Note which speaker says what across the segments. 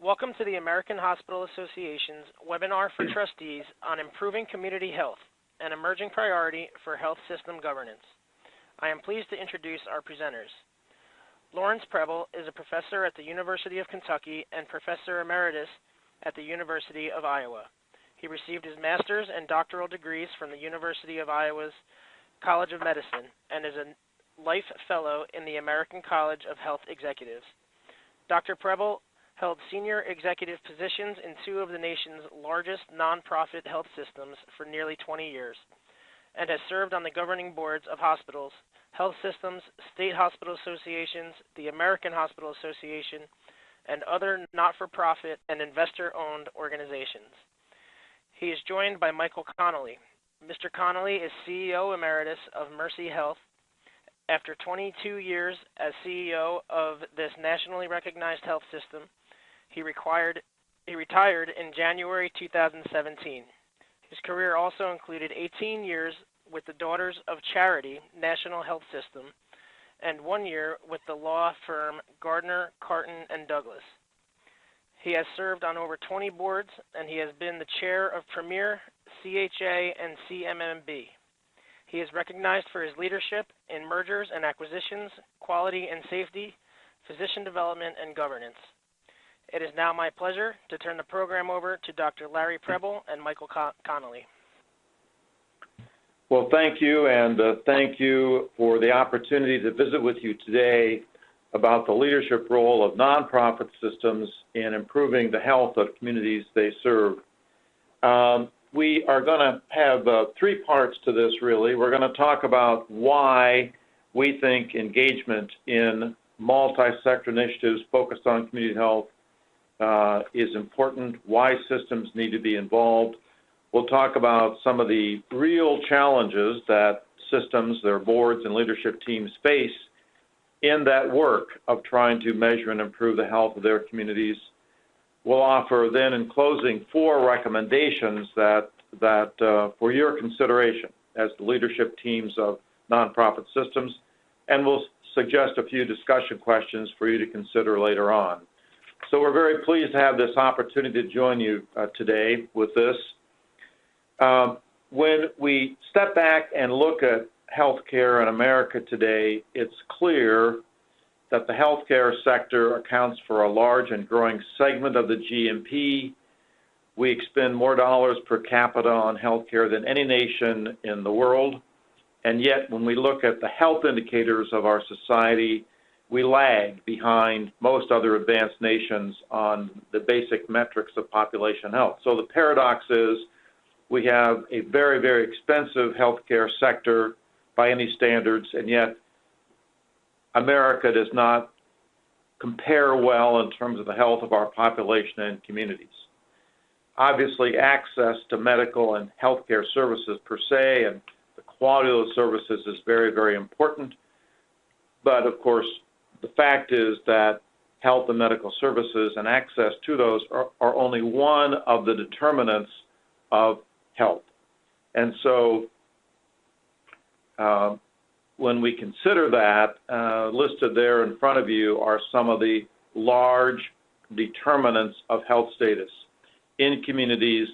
Speaker 1: Welcome to the American Hospital Association's webinar for trustees on improving community health, an emerging priority for health system governance. I am pleased to introduce our presenters. Lawrence Preble is a professor at the University of Kentucky and professor emeritus at the University of Iowa. He received his master's and doctoral degrees from the University of Iowa's College of Medicine and is a Life Fellow in the American College of Health Executives. Dr. Preble held senior executive positions in two of the nation's largest nonprofit health systems for nearly 20 years and has served on the governing boards of hospitals, health systems, state hospital associations, the American Hospital Association, and other not-for-profit and investor-owned organizations. He is joined by Michael Connolly. Mr. Connolly is CEO Emeritus of Mercy Health. After 22 years as CEO of this nationally recognized health system, he retired in January 2017. His career also included 18 years with the Daughters of Charity National Health System and 1 year with the law firm Gardner, Carton, and Douglas. He has served on over 20 boards, and he has been the chair of Premier, CHA, and CMMB. He is recognized for his leadership in mergers and acquisitions, quality and safety, physician development, and governance. It is now my pleasure to turn the program over to Dr. Larry Preble and Michael Connolly.
Speaker 2: Well, thank you, and thank you for the opportunity to visit with you today about the leadership role of nonprofit systems in improving the health of communities they serve. We are going to have three parts to this, really. We're going to talk about why we think engagement in multi-sector initiatives focused on community health is important, why systems need to be involved. We'll talk about some of the real challenges that systems, their boards, and leadership teams face in that work of trying to measure and improve the health of their communities. We'll offer then, in closing, 4 recommendations that for your consideration as the leadership teams of nonprofit systems, and we'll suggest a few discussion questions for you to consider later on. So we're very pleased to have this opportunity to join you today with this. When we step back and look at healthcare in America today, it's clear that the healthcare sector accounts for a large and growing segment of the GNP. We expend more dollars per capita on healthcare than any nation in the world, and yet when we look at the health indicators of our society, we lag behind most other advanced nations on the basic metrics of population health. So the paradox is we have a very, very expensive healthcare sector by any standards, and yet America does not compare well in terms of the health of our population and communities. Obviously, access to medical and healthcare services per se and the quality of those services is very, very important. But of course, the fact is that health and medical services and access to those are only one of the determinants of health. And so when we consider that, listed there in front of you are some of the large determinants of health status in communities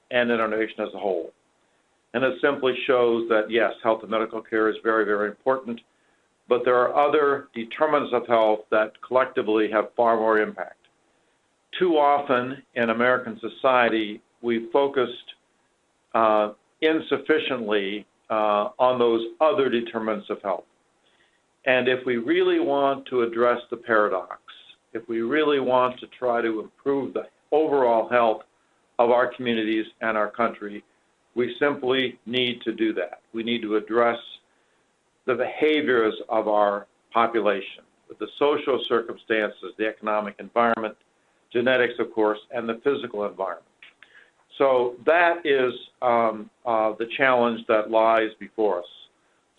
Speaker 2: and in our nation as a whole. And it simply shows that, yes, health and medical care is very, very important, but there are other determinants of health that collectively have far more impact. Too often in American society, we've focused insufficiently on those other determinants of health. And if we really want to address the paradox, if we really want to try to improve the overall health of our communities and our country, we simply need to do that. We need to address the behaviors of our population, the social circumstances, the economic environment, genetics, of course, and the physical environment. So that is the challenge that lies before us.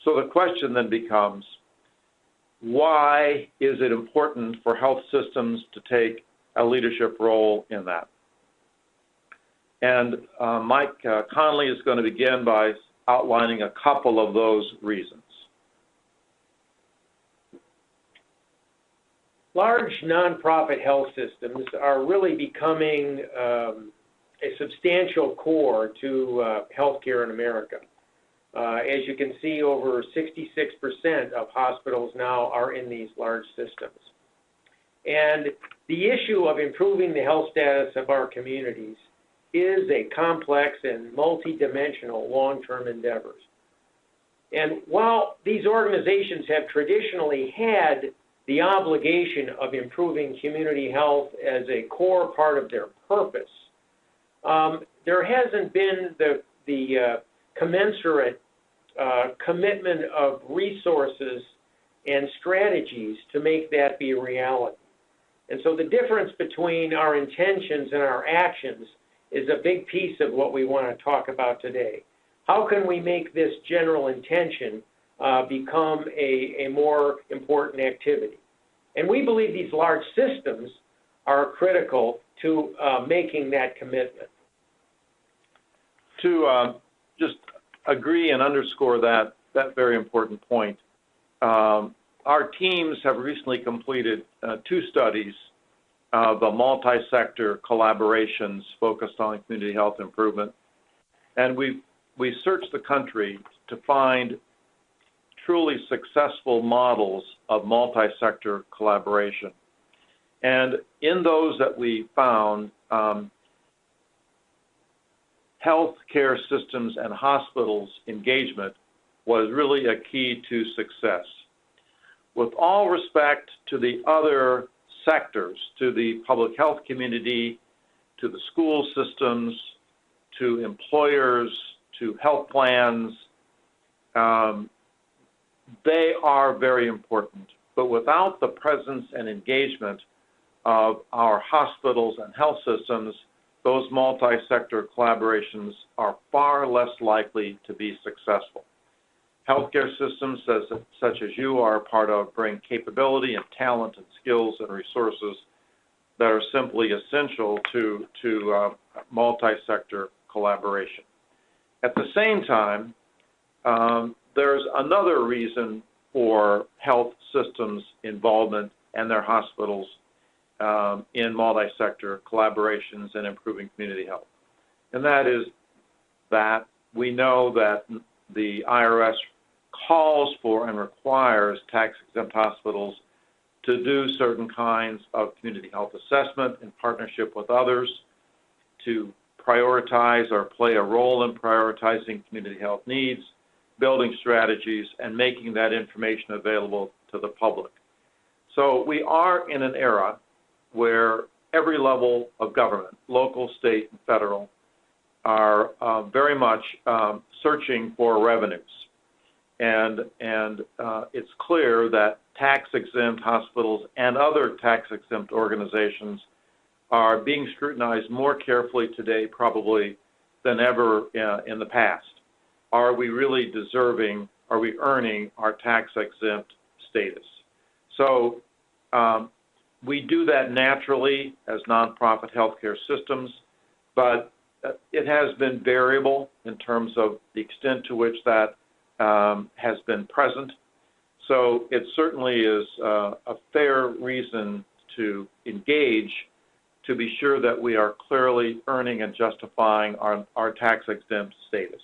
Speaker 2: So the question then becomes, why is it important for health systems to take a leadership role in that? And Mike Connolly is going to begin by outlining a couple of those reasons.
Speaker 3: large nonprofit health systems are really becoming a substantial core to healthcare in America. As you can see, over 66% of hospitals now are in these large systems. And the issue of improving the health status of our communities is a complex and multidimensional long-term endeavor. And while these organizations have traditionally had the obligation of improving community health as a core part of their purpose, there hasn't been the commensurate commitment of resources and strategies to make that be a reality. And so the difference between our intentions and our actions is a big piece of what we want to talk about today. How can we make this general intention become a more important activity? And we believe these large systems are critical to making that commitment.
Speaker 2: To just agree and underscore that very important point, our teams have recently completed 2 studies of the multi-sector collaborations focused on community health improvement. And we searched the country to find truly successful models of multi-sector collaboration. And in those that we found, healthcare systems and hospitals engagement was really a key to success. With all respect to the other sectors, to the public health community, to the school systems, to employers, to health plans, they are very important. But without the presence and engagement of our hospitals and health systems, those multi-sector collaborations are far less likely to be successful. Healthcare systems such as you are a part of bring capability and talent and skills and resources that are simply essential to multi-sector collaboration. At the same time, there's another reason for health systems involvement and their hospitals in multi-sector collaborations and improving community health. And that is that we know that the IRS calls for and requires tax-exempt hospitals to do certain kinds of community health assessment in partnership with others, to prioritize or play a role in prioritizing community health needs, building strategies, and making that information available to the public. So we are in an era where every level of government, local, state, and federal, are very much searching for revenues. And it's clear that tax-exempt hospitals and other tax-exempt organizations are being scrutinized more carefully today probably than ever in the past. Are we really deserving, are we earning our tax-exempt status? So we do that naturally as nonprofit healthcare systems, but it has been variable in terms of the extent to which that has been present. So it certainly is a fair reason to engage to be sure that we are clearly earning and justifying our tax-exempt status.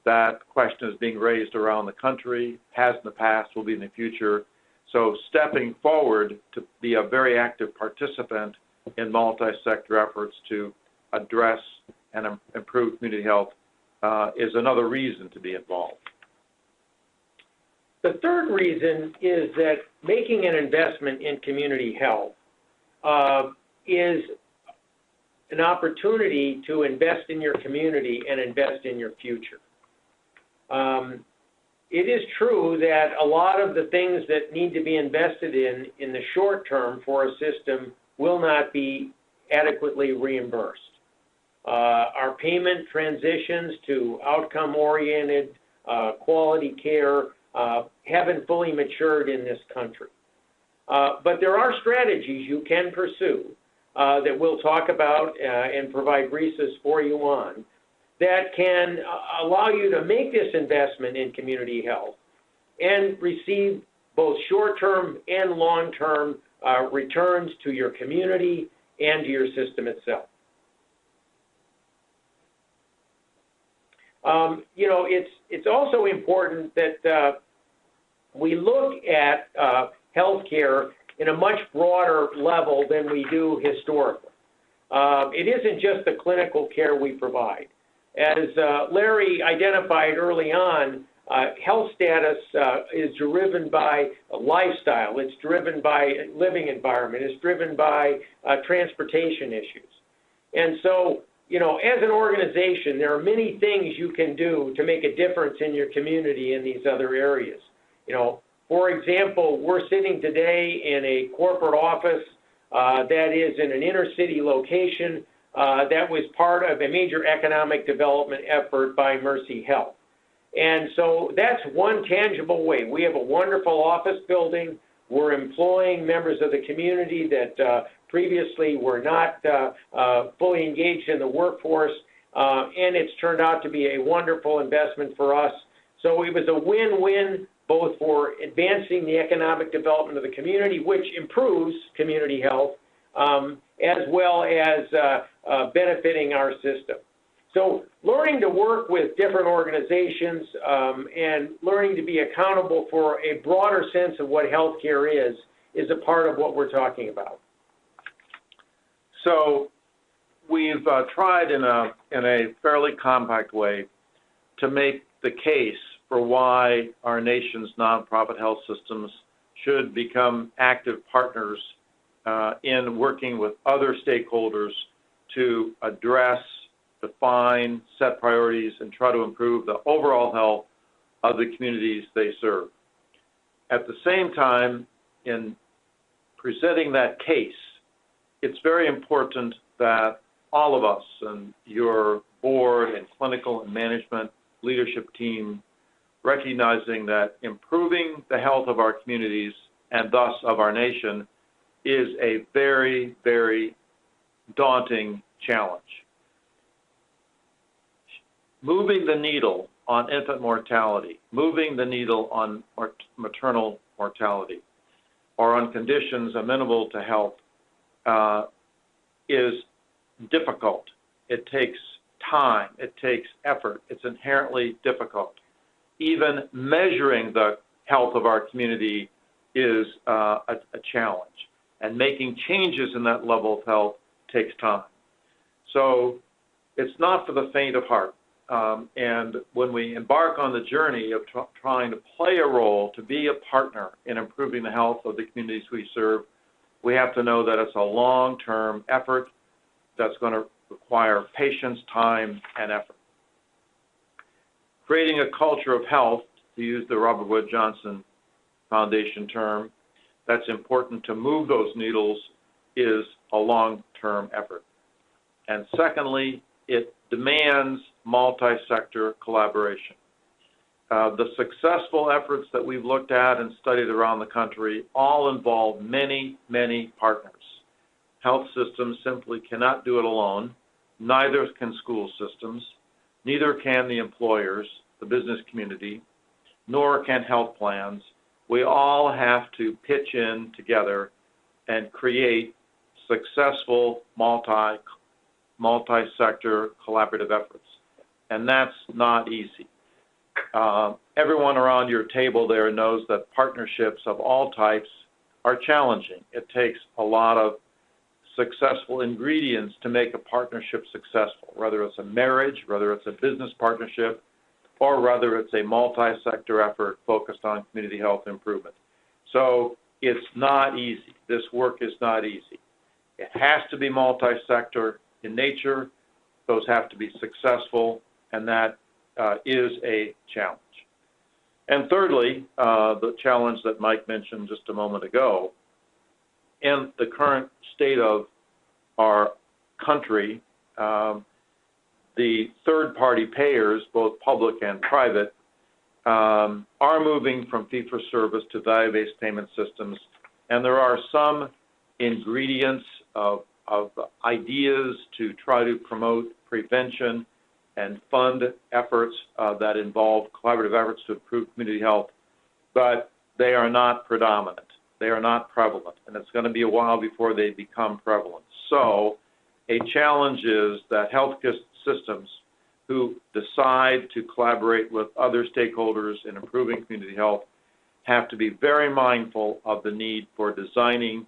Speaker 2: That question is being raised around the country, has in the past, will be in the future. So stepping forward to be a very active participant in multi-sector efforts to address and improve community health is another reason to be involved.
Speaker 3: The third reason is that making an investment in community health is an opportunity to invest in your community and invest in your future. It is true that a lot of the things that need to be invested in the short term for a system will not be adequately reimbursed. Our payment transitions to outcome-oriented quality care haven't fully matured in this country. But there are strategies you can pursue that we'll talk about and provide resources for you on that can allow you to make this investment in community health and receive both short-term and long-term returns to your community and to your system itself. It's also important that we look at healthcare in a much broader level than we do historically. It isn't just the clinical care we provide. As Larry identified early on, health status is driven by lifestyle, it's driven by living environment, it's driven by transportation issues. And so, as an organization, there are many things you can do to make a difference in your community in these other areas. For example, we're sitting today in a corporate office that is in an inner city location that was part of a major economic development effort by Mercy Health. And so that's one tangible way. We have a wonderful office building. We're employing members of the community that previously were not fully engaged in the workforce, and it's turned out to be a wonderful investment for us. So it was a win-win both for advancing the economic development of the community, which improves community health, as well as benefiting our system. So learning to work with different organizations and learning to be accountable for a broader sense of what healthcare is a part of what we're talking about.
Speaker 2: So we've tried in a fairly compact way to make the case for why our nation's nonprofit health systems should become active partners in working with other stakeholders to address, define, set priorities, and try to improve the overall health of the communities they serve. At the same time, in presenting that case, it's very important that all of us and your board and clinical and management leadership team recognizing that improving the health of our communities and thus of our nation is a very, very daunting challenge. Moving the needle on infant mortality, moving the needle on maternal mortality, or on conditions amenable to health is difficult. It takes time. It takes effort. It's inherently difficult. Even measuring the health of our community is a challenge. And making changes in that level of health takes time. So it's not for the faint of heart. And when we embark on the journey of trying to play a role, to be a partner in improving the health of the communities we serve, we have to know that it's a long-term effort that's going to require patience, time, and effort. Creating a culture of health, to use the Robert Wood Johnson Foundation term, that's important to move those needles is a long-term effort. And secondly, it demands multi-sector collaboration. The successful efforts that we've looked at and studied around the country all involve many, many partners. Health systems simply cannot do it alone. Neither can school systems. Neither can the employers, the business community, nor can health plans. We all have to pitch in together and create successful multi-sector collaborative efforts. And that's not easy. Everyone around your table there knows that partnerships of all types are challenging. It takes a lot of successful ingredients to make a partnership successful, whether it's a marriage, whether it's a business partnership, or whether it's a multi-sector effort focused on community health improvement. So it's not easy. This work is not easy. It has to be multi-sector in nature. Those have to be successful, and that is a challenge. And thirdly, the challenge that Mike mentioned just a moment ago, in the current state of our country, the third-party payers, both public and private, are moving from fee-for-service to value-based payment systems, and there are some ingredients of ideas to try to promote prevention and fund efforts that involve collaborative efforts to improve community health, but they are not predominant. They are not prevalent, and it's going to be a while before they become prevalent. So a challenge is that healthcare systems who decide to collaborate with other stakeholders in improving community health have to be very mindful of the need for designing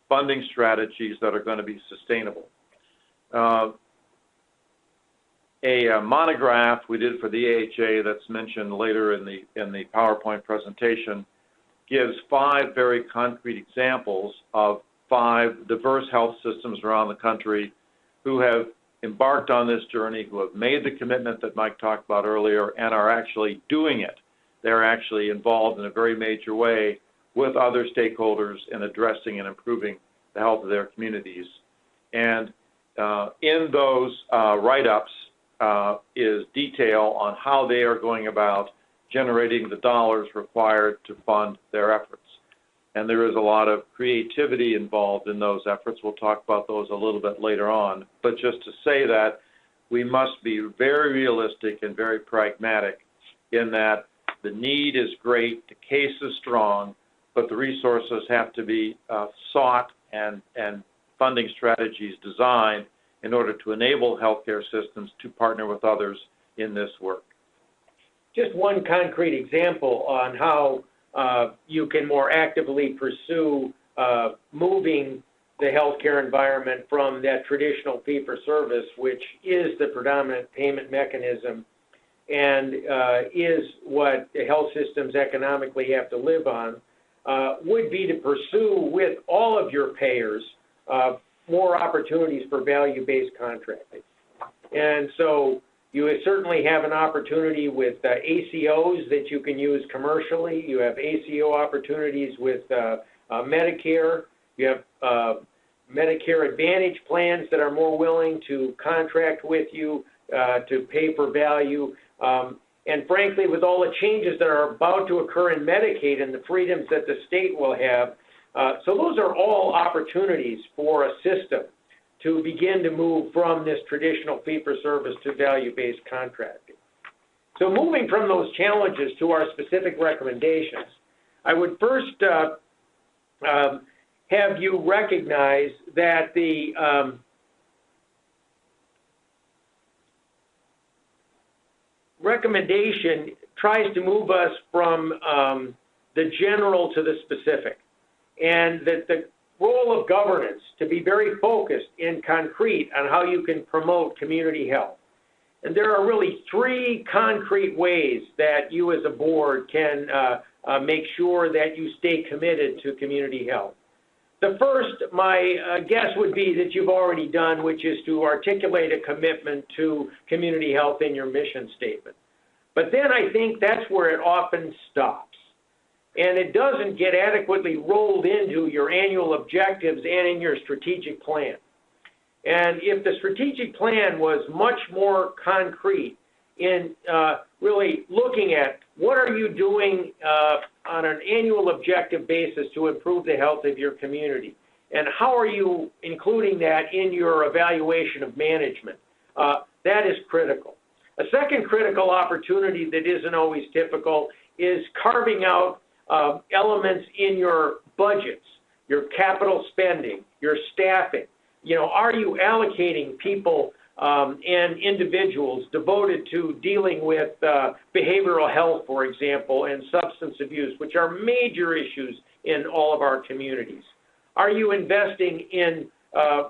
Speaker 2: funding strategies that are going to be sustainable. A monograph we did for the AHA that's mentioned later in the PowerPoint presentation gives 5 very concrete examples of 5 diverse health systems around the country who have embarked on this journey, who have made the commitment that Mike talked about earlier and are actually doing it. They're actually involved in a very major way with other stakeholders in addressing and improving the health of their communities. And in those write-ups is detail on how they are going about generating the dollars required to fund their efforts. And there is a lot of creativity involved in those efforts. We'll talk about those a little bit later on. But just to say that we must be very realistic and very pragmatic in that the need is great, the case is strong, but the resources have to be sought and funding strategies designed in order to enable healthcare systems to partner with others in this work.
Speaker 3: Just one concrete example on how you can more actively pursue moving the healthcare environment from that traditional fee-for-service, which is the predominant payment mechanism and is what the health systems economically have to live on, would be to pursue with all of your payers more opportunities for value-based contracting. And so you certainly have an opportunity with ACOs that you can use commercially. You have ACO opportunities with Medicare. You have Medicare Advantage plans that are more willing to contract with you to pay for value. And frankly, with all the changes that are about to occur in Medicaid and the freedoms that the state will have, so those are all opportunities for a system to begin to move from this traditional fee-for-service to value-based contracting. So moving from those challenges to our specific recommendations, I would first have you recognize that the recommendation tries to move us from the general to the specific, and that the role of governance to be very focused and concrete on how you can promote community health. And there are really 3 concrete ways that you as a board can make sure that you stay committed to community health. The first, my guess would be that you've already done, which is to articulate a commitment to community health in your mission statement. But then I think that's where it often stops. And it doesn't get adequately rolled into your annual objectives and in your strategic plan. And if the strategic plan was much more concrete in really looking at what are you doing on an annual objective basis to improve the health of your community, and how are you including that in your evaluation of management, that is critical. A second critical opportunity that isn't always typical is carving out elements in your budgets, your capital spending, your staffing. You know, are you allocating people and individuals devoted to dealing with behavioral health, for example, and substance abuse, which are major issues in all of our communities? Are you investing in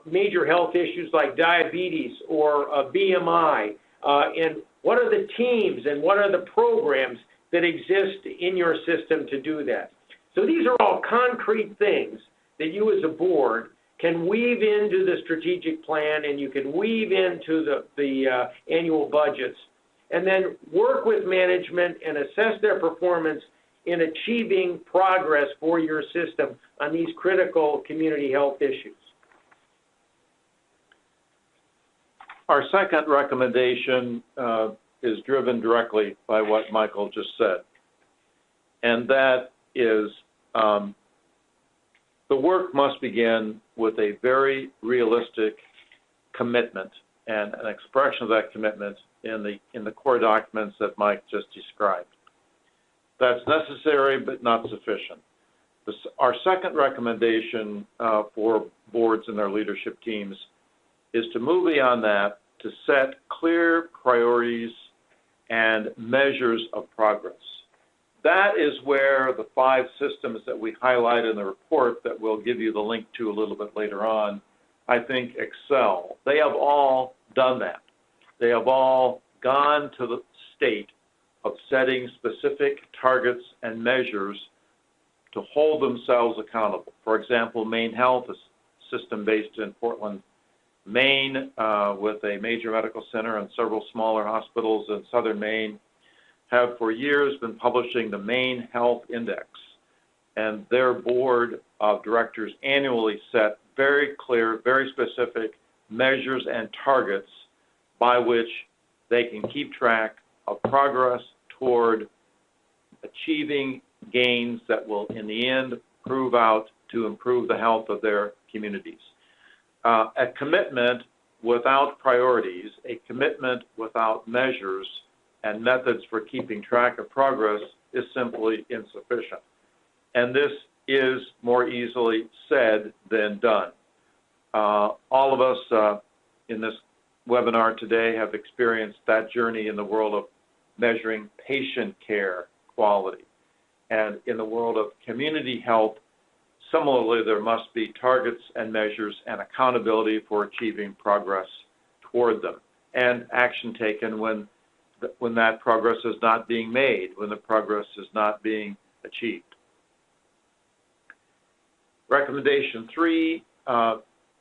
Speaker 3: major health issues like diabetes or BMI? And what are the teams and what are the programs that exist in your system to do that? So these are all concrete things that you as a board can weave into the strategic plan, and you can weave into the annual budgets, and then work with management and assess their performance in achieving progress for your system on these critical community health issues.
Speaker 2: Our second recommendation is driven directly by what Michael just said, and that is the work must begin with a very realistic commitment and an expression of that commitment in the core documents that Mike just described. That's necessary but not sufficient. Our second recommendation for boards and their leadership teams is to move beyond that, to set clear priorities and measures of progress. That is where the 5 systems that we highlight in the report that we'll give you the link to a little bit later on, I think excel. They have all done that. They have all gone to the state of setting specific targets and measures to hold themselves accountable. For example, Maine Health, a system based in Portland, Maine, with a major medical center and several smaller hospitals in southern Maine, have for years been publishing the Maine Health Index. And their board of directors annually set very clear, very specific measures and targets by which they can keep track of progress toward achieving gains that will, in the end, prove out to improve the health of their communities. A commitment without priorities, a commitment without measures and methods for keeping track of progress is simply insufficient. And this is more easily said than done. All of us in this webinar today have experienced that journey in the world of measuring patient care quality. And in the world of community health, similarly, there must be targets and measures and accountability for achieving progress toward them, and action taken when that progress is not being made, when the progress is not being achieved. Recommendation 3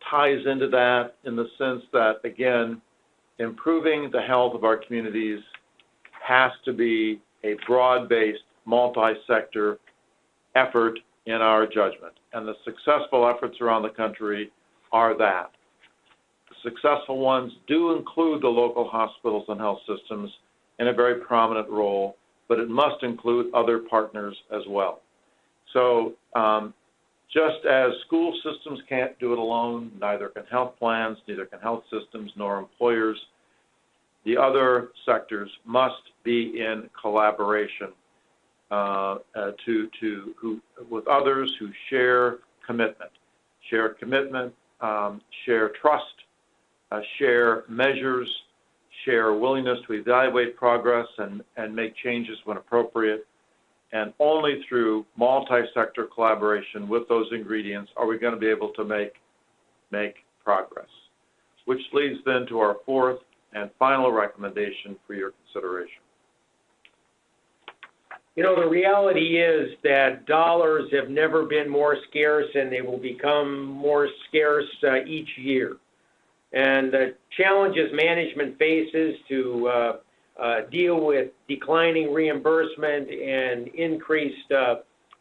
Speaker 2: ties into that in the sense that, again, improving the health of our communities has to be a broad-based, multi-sector effort in our judgment. And the successful efforts around the country are that. The successful ones do include the local hospitals and health systems in a very prominent role, but it must include other partners as well. So just as school systems can't do it alone, neither can health plans, neither can health systems, nor employers, the other sectors must be in collaboration with others who share commitment, share trust, share measures, share willingness to evaluate progress and make changes when appropriate. And only through multi-sector collaboration with those ingredients are we going to be able to make progress. Which leads then to our 4th and final recommendation for your consideration.
Speaker 3: You know, the reality is that dollars have never been more scarce, and they will become more scarce each year. And the challenges management faces to deal with declining reimbursement and increased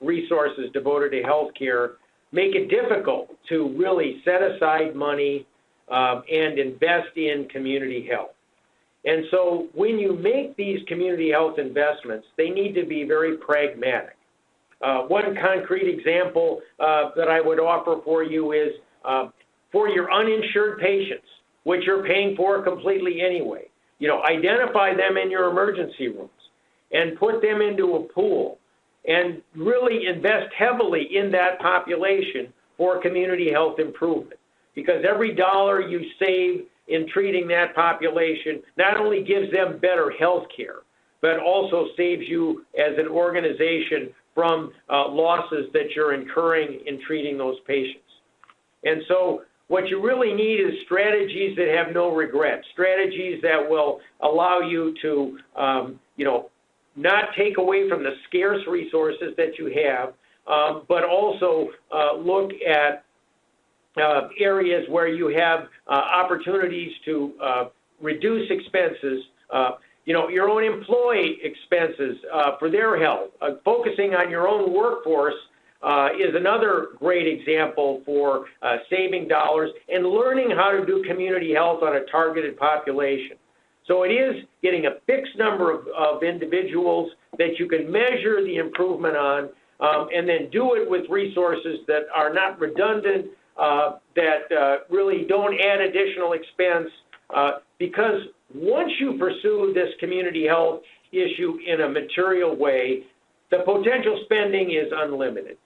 Speaker 3: resources devoted to healthcare make it difficult to really set aside money and invest in community health. And so when you make these community health investments, they need to be very pragmatic. One concrete example that I would offer for you is for your uninsured patients, which you're paying for completely anyway. You know, identify them in your emergency rooms and put them into a pool and really invest heavily in that population for community health improvement. Because every dollar you save in treating that population not only gives them better health care, but also saves you as an organization from losses that you're incurring in treating those patients. And so what you really need is strategies that have no regrets, strategies that will allow you to, not take away from the scarce resources that you have, but also look at areas where you have opportunities to reduce expenses, your own employee expenses for their health. Focusing on your own workforce is another great example for saving dollars and learning how to do community health on a targeted population. So it is getting a fixed number of individuals that you can measure the improvement on, and then do it with resources that are not redundant, that really don't add additional expense, because once you pursue this community health issue in a material way, the potential spending is unlimited.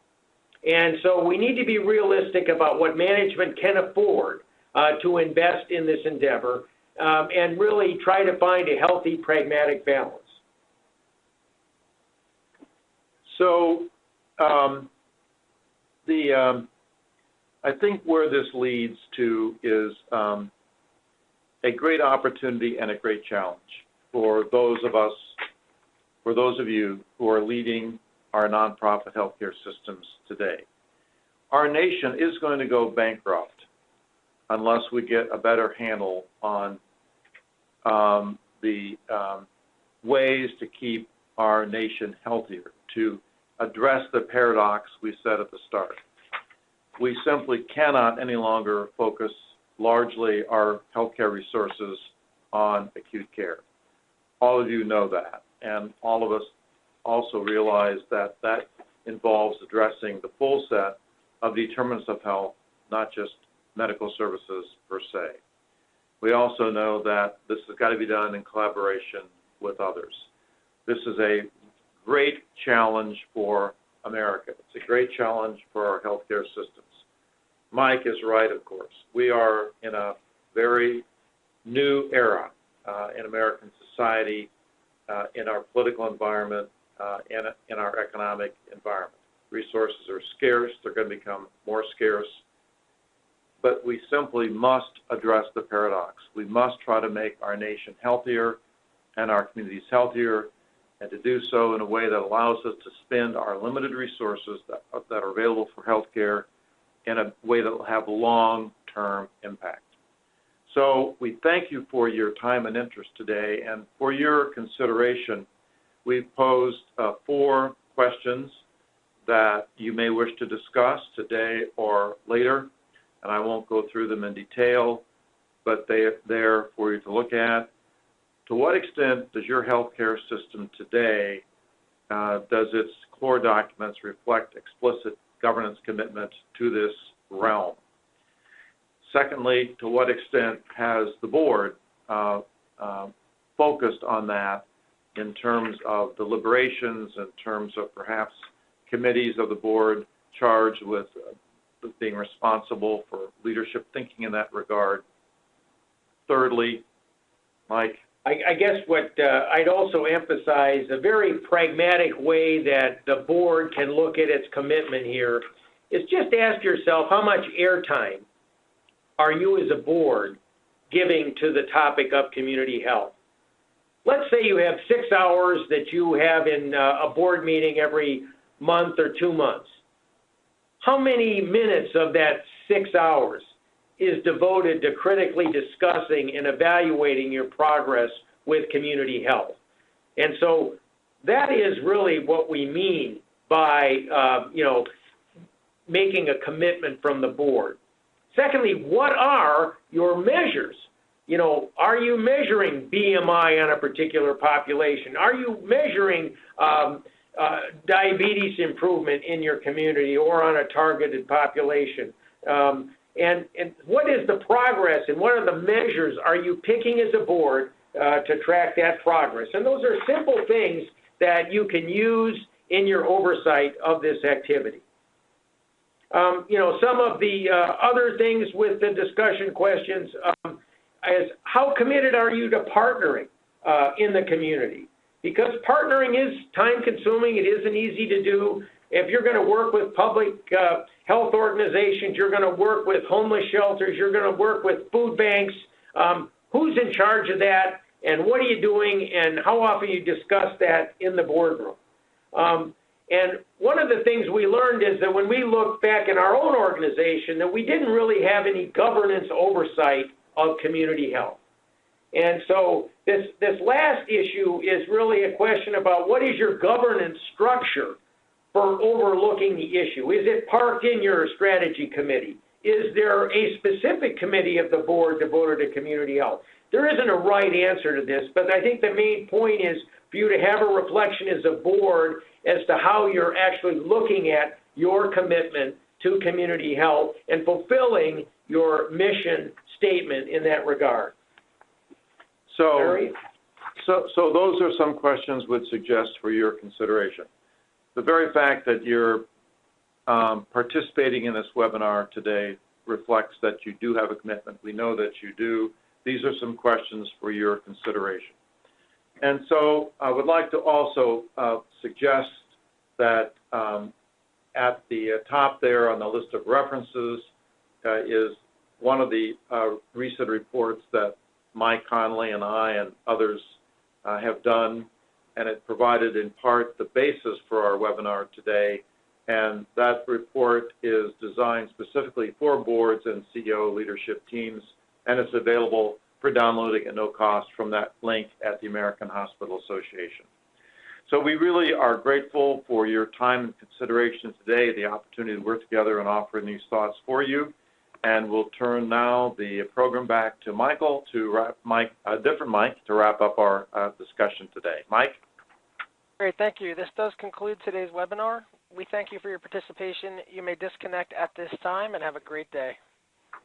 Speaker 3: And so we need to be realistic about what management can afford to invest in this endeavor and really try to find a healthy, pragmatic balance.
Speaker 2: So I think where this leads to is a great opportunity and a great challenge for those of you who are leading our nonprofit healthcare systems today. Our nation is going to go bankrupt unless we get a better handle on the ways to keep our nation healthier, to address the paradox we said at the start. We simply cannot any longer focus largely our healthcare resources on acute care. All of you know that, and all of us also realize that that involves addressing the full set of determinants of health, not just medical services per se. We also know that this has got to be done in collaboration with others. This is a great challenge for America. It's a great challenge for our healthcare systems. Mike is right, of course. We are in a very new era in American society, in our political environment, in our economic environment. Resources are scarce. They're going to become more scarce. But we simply must address the paradox. We must try to make our nation healthier and our communities healthier, and to do so in a way that allows us to spend our limited resources that are available for healthcare in a way that will have long-term impact. So we thank you for your time and interest today, and for your consideration. We've posed 4 questions that you may wish to discuss today or later, and I won't go through them in detail, but they're there for you to look at. To what extent does your healthcare system today, does its core documents reflect explicit governance commitment to this realm? Secondly, to what extent has the board focused on that in terms of deliberations, in terms of perhaps committees of the board charged with being responsible for leadership thinking in that regard? Thirdly, Mike?
Speaker 3: I guess what I'd also emphasize, a very pragmatic way that the board can look at its commitment here is just ask yourself, how much airtime are you as a board giving to the topic of community health? Let's say you have 6 hours that you have in a board meeting every month or 2 months. How many minutes of that 6 hours is devoted to critically discussing and evaluating your progress with community health? And so that is really what we mean by, making a commitment from the board. Secondly, what are your measures? Are you measuring BMI on a particular population? Are you measuring diabetes improvement in your community or on a targeted population? And what is the progress and what are the measures are you picking as a board to track that progress? And those are simple things that you can use in your oversight of this activity. Some of the other things with the discussion questions is how committed are you to partnering in the community? Because partnering is time-consuming. It isn't easy to do. If you're going to work with public health organizations, you're going to work with homeless shelters, you're going to work with food banks, who's in charge of that, and what are you doing, and how often you discuss that in the boardroom? And one of the things we learned is that when we looked back in our own organization, that we didn't really have any governance oversight of community health. And so this last issue is really a question about what is your governance structure for overlooking the issue? Is it parked in your strategy committee? Is there a specific committee of the board devoted to community health? There isn't a right answer to this, but I think the main point is for you to have a reflection as a board as to how you're actually looking at your commitment to community health and fulfilling your mission statement in that regard.
Speaker 2: So those are some questions we'd suggest for your consideration. the very fact that you're participating in this webinar today reflects that you do have a commitment. We know that you do. These are some questions for your consideration. And so I would like to also suggest that at the top there on the list of references is one of the recent reports that Mike Conley and I and others have done, and it provided in part the basis for our webinar today. And that report is designed specifically for boards and CEO leadership teams, and it's available for downloading at no cost from that link at the American Hospital Association. So we really are grateful for your time and consideration today, the opportunity to work together and offer these thoughts for you. And we'll turn now the program back to Michael to different Mike, to wrap up our discussion today. Mike?
Speaker 1: Great, thank you. This does conclude today's webinar. We thank you for your participation. You may disconnect at this time and have a great day.